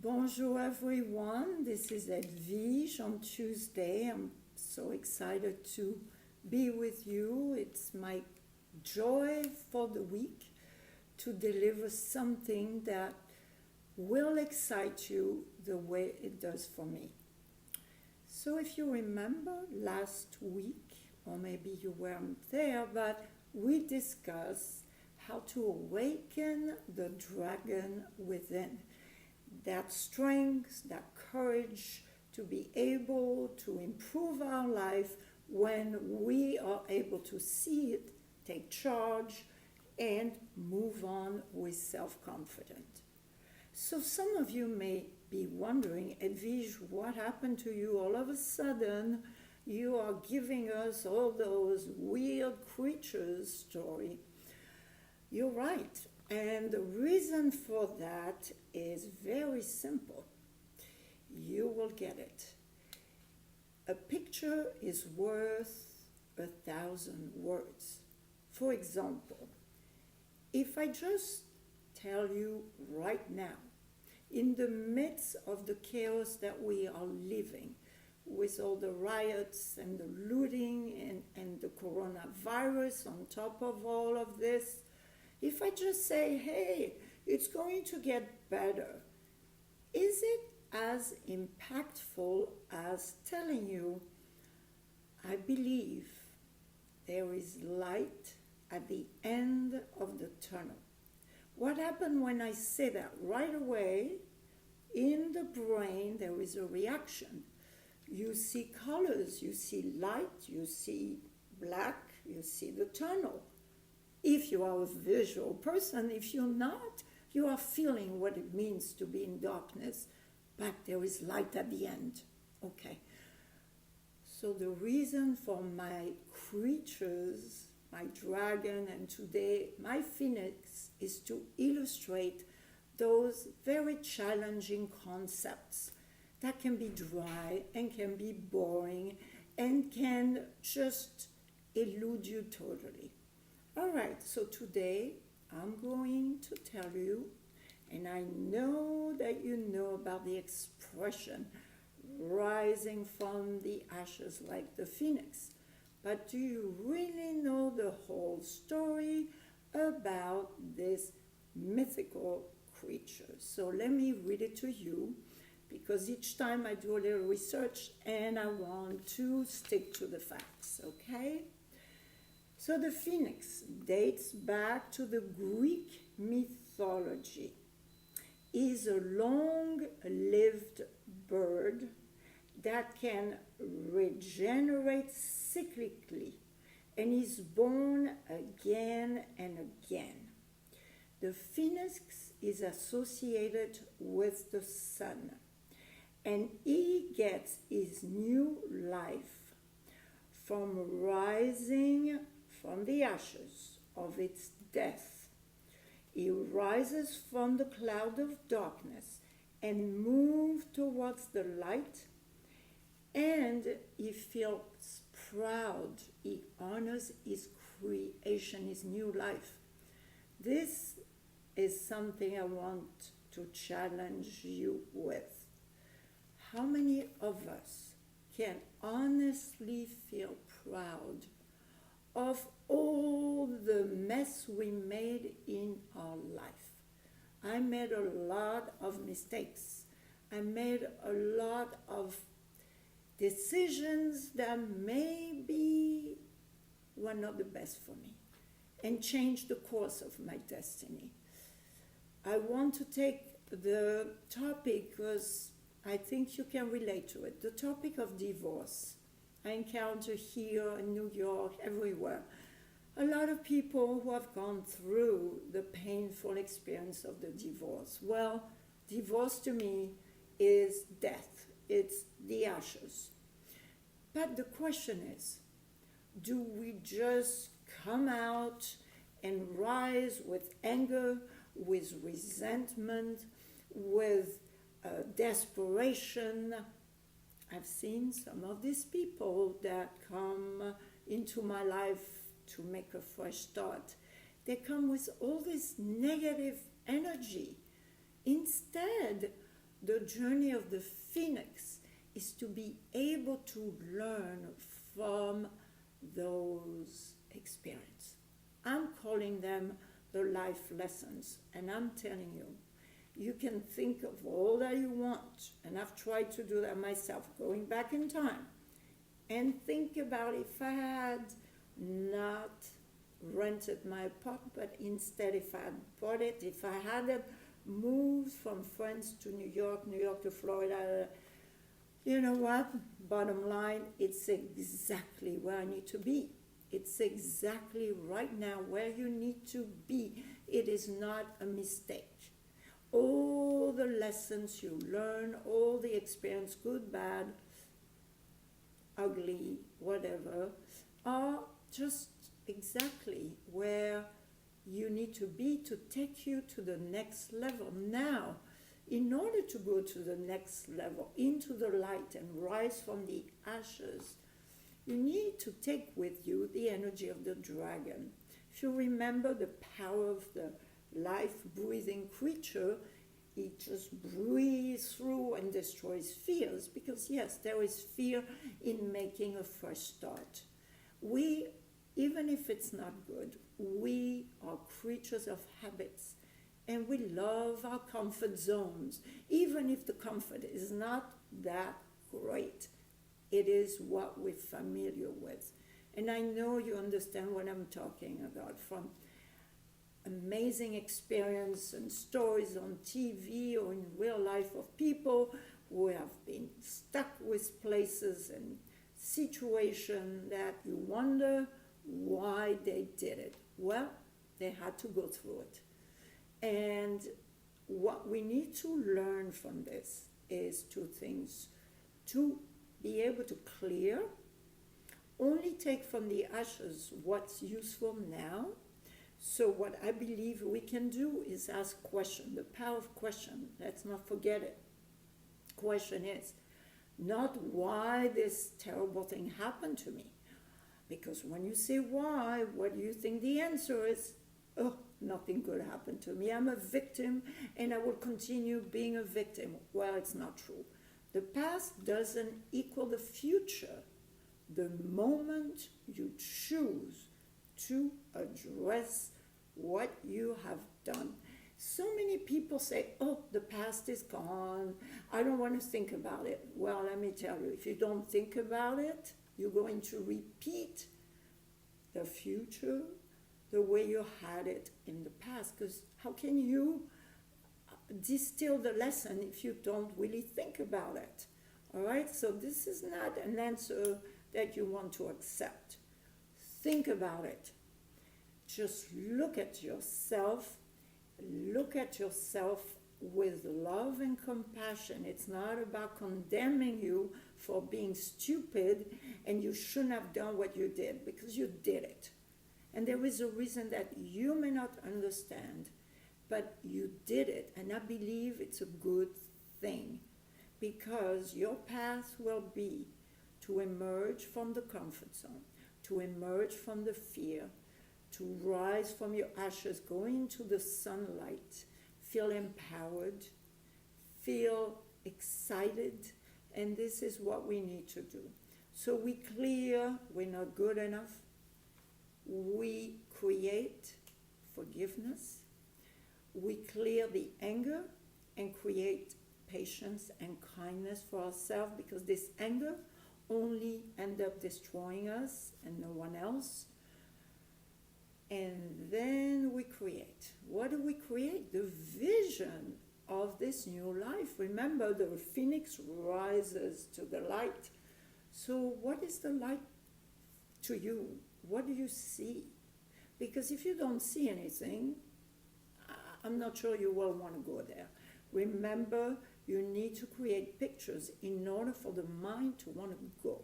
Bonjour everyone, this is Edwige on Tuesday. I'm so excited to be with you. It's my joy for the week to deliver something that will excite you the way it does for me. So if you remember last week, or maybe you weren't there, but we discussed how to awaken the dragon within, that strength, that courage to be able to improve our life when we are able to see it, take charge, and move on with self-confidence. So some of you may be wondering, Edwige, what happened to you? All of a sudden, you are giving us all those weird creatures story. You're right. And the reason for that is very simple. You will get it. A picture is worth 1,000 words. For example, if I just tell you right now, in the midst of the chaos that we are living, with all the riots and the looting and the coronavirus on top of all of this, if I just say, hey, it's going to get better, is it as impactful as telling you, I believe there is light at the end of the tunnel? What happened when I say that? Right away, in the brain, there is a reaction. You see colors, you see light, you see black, you see the tunnel. If you are a visual person, if you're not, you are feeling what it means to be in darkness, but there is light at the end. Okay. So the reason for my creatures, my dragon, and today my phoenix, is to illustrate those very challenging concepts that can be dry and can be boring and can just elude you totally. All right, so today I'm going to tell you, and I know that you know about the expression rising from the ashes like the phoenix, but do you really know the whole story about this mythical creature? So let me read it to you, because each time I do a little research and I want to stick to the facts, okay? So the phoenix dates back to the Greek mythology. Is a long-lived bird that can regenerate cyclically and is born again and again. The phoenix is associated with the sun, and he gets his new life from rising from the ashes of its death. He rises from the cloud of darkness and moves towards the light, and he feels proud. He honors his creation, his new life. This is something I want to challenge you with. How many of us can honestly feel proud of all the mess we made in our life? I made a lot of mistakes. I made a lot of decisions that maybe were not the best for me and changed the course of my destiny. I want to take the topic because I think you can relate to it. The topic of divorce. I encounter here in New York, everywhere, a lot of people who have gone through the painful experience of the divorce. Well, divorce to me is death. It's the ashes. But the question is, do we just come out and rise with anger, with resentment, with desperation? I've seen some of these people that come into my life to make a fresh start. They come with all this negative energy instead The journey of the phoenix is to be able to learn from those experiences. I'm calling them the life lessons, and I'm telling you, you can think of all that you want, and I've tried to do that myself, going back in time, and think about if I had not rented my apartment, but instead if I had bought it, if I had moved from France to New York to Florida, you know what? Bottom line, it's exactly where I need to be. It's exactly right now where you need to be. It is not a mistake. All the lessons you learn, all the experience, good, bad, ugly, whatever, are just exactly where you need to be to take you to the next level. Now, in order to go to the next level, into the light and rise from the ashes, you need to take with you the energy of the dragon. If you remember the power of the life-breathing creature, it just breathes through and destroys fears, because yes, there is fear in making a fresh start. We, even if it's not good, we are creatures of habits, and we love our comfort zones, even if the comfort is not that great. It is what we're familiar with. And I know you understand what I'm talking about, from amazing experience and stories on TV or in real life of people who have been stuck with places and situations that you wonder why they did it. Well, they had to go through it. And what we need to learn from this is two things: to be able to clear, only take from the ashes what's useful now. So what I believe we can do is ask question, the power of question. Let's not forget it. Question is not why this terrible thing happened to me. Because when you say why, what do you think the answer is? Oh, nothing good happened to me. I'm a victim and I will continue being a victim. Well, it's not true. The past doesn't equal the future. The moment you choose to address what you have done. So many people say, oh, the past is gone. I don't want to think about it. Well, let me tell you, if you don't think about it, you're going to repeat the future the way you had it in the past. Because how can you distill the lesson if you don't really think about it? All right, so this is not an answer that you want to accept. Think about it. Just look at yourself with love and compassion. It's not about condemning you for being stupid and you shouldn't have done what you did, because you did it. And there is a reason that you may not understand, but you did it. And I believe it's a good thing, because your path will be to emerge from the comfort zone, to emerge from the fear, to rise from your ashes, go into the sunlight, feel empowered, feel excited, and this is what we need to do. So we clear, we're not good enough. We create forgiveness. We clear the anger and create patience and kindness for ourselves, because this anger only ends up destroying us and no one else. And then we create. What do we create? The vision of this new life. Remember, the phoenix rises to the light. So what is the light to you? What do you see? Because if you don't see anything, I'm not sure you will want to go there. Remember, you need to create pictures in order for the mind to want to go.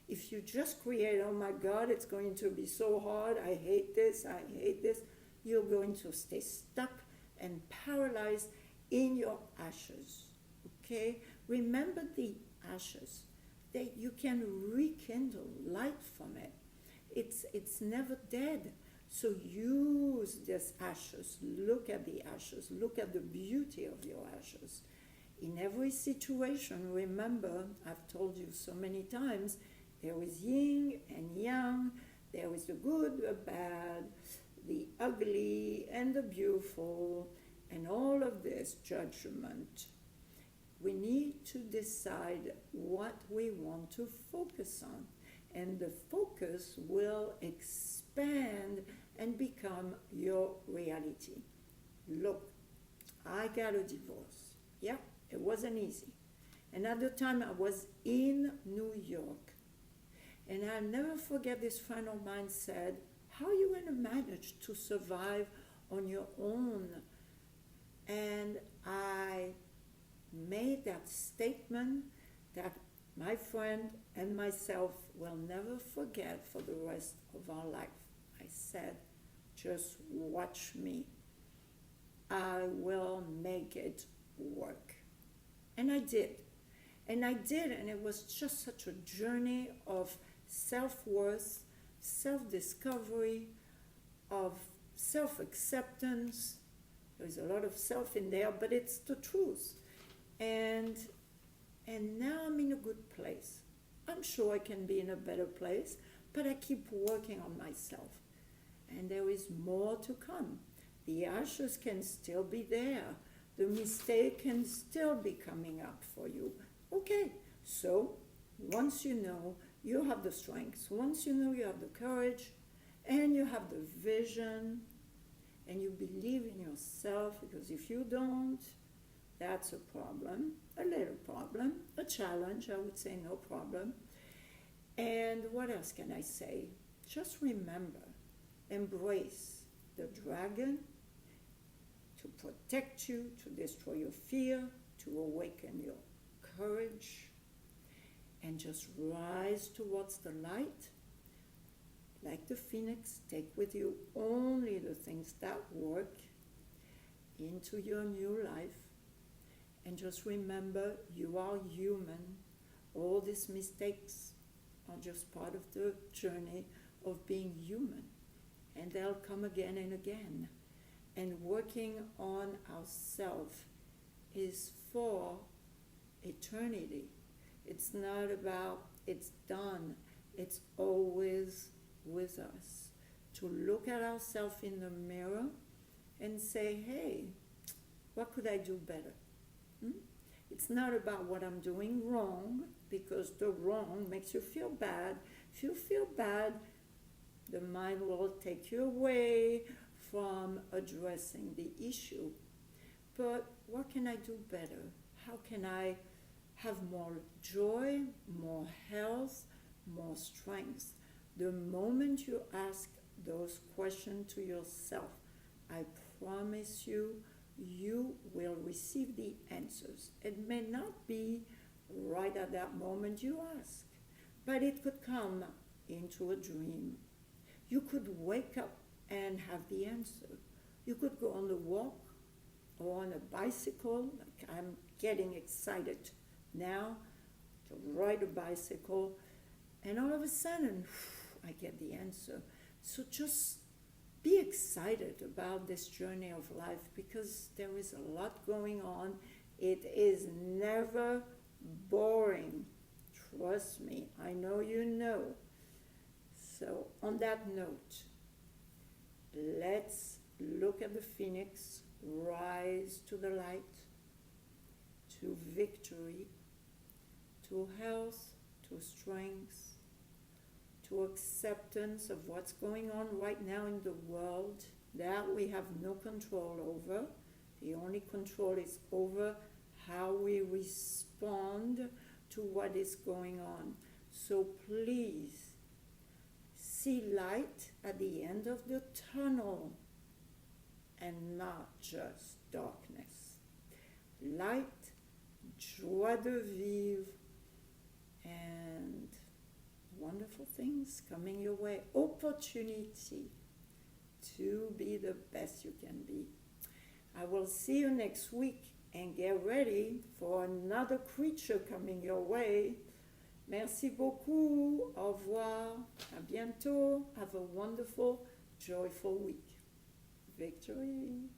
If you just create, oh my God, it's going to be so hard, I hate this, you're going to stay stuck and paralyzed in your ashes. Okay? Remember the ashes. You can rekindle light from it. It's never dead. So use these ashes. Look at the ashes. Look at the beauty of your ashes. In every situation, remember, I've told you so many times, there is yin and yang, there is the good, the bad, the ugly and the beautiful, and all of this judgment. We need to decide what we want to focus on, and the focus will expand and become your reality. Look, I got a divorce. Yeah, it wasn't easy. And at the time I was in New York. And I'll never forget, this friend of mine said, how are you going to manage to survive on your own? And I made that statement that my friend and myself will never forget for the rest of our life. I said, just watch me. I will make it work. And I did. And it was just such a journey of self-worth, self-discovery, of self-acceptance. There's a lot of self in there, but it's the truth. And now I'm in a good place. I'm sure I can be in a better place, but I keep working on myself. And there is more to come. The ashes can still be there. The mistake can still be coming up for you. Okay, so once you know, you have the strength. Once you know, you have the courage, and you have the vision, and you believe in yourself, because if you don't, that's a problem, a little problem, a challenge, I would say no problem. And what else can I say? Just remember, embrace the dragon to protect you, to destroy your fear, to awaken your courage, and just rise towards the light. Like the phoenix, take with you only the things that work into your new life. And just remember, you are human. All these mistakes are just part of the journey of being human. And they'll come again and again. And working on ourselves is for eternity. It's not about it's done. It's always with us. To look at ourselves in the mirror and say, hey, what could I do better? It's not about what I'm doing wrong, because the wrong makes you feel bad. If you feel bad, the mind will take you away from addressing the issue. But what can I do better? How can I have more joy, more health, more strength? The moment you ask those questions to yourself, I promise you, you will receive the answers. It may not be right at that moment you ask, but it could come into a dream. You could wake up and have the answer. You could go on a walk or on a bicycle, like I'm getting excited now to ride a bicycle, and all of a sudden, I get the answer. So just be excited about this journey of life, because there is a lot going on. It is never boring. Trust me, I know you know. So on that note, let's look at the phoenix, rise to the light, to victory, to health, to strength, to acceptance of what's going on right now in the world that we have no control over. The only control is over how we respond to what is going on. So please, see light at the end of the tunnel and not just darkness. Light, joie de vivre, and wonderful things coming your way. Opportunity to be the best you can be. I will see you next week, and get ready for another creature coming your way. Merci beaucoup. Au revoir. À bientôt. Have a wonderful, joyful week. Victory.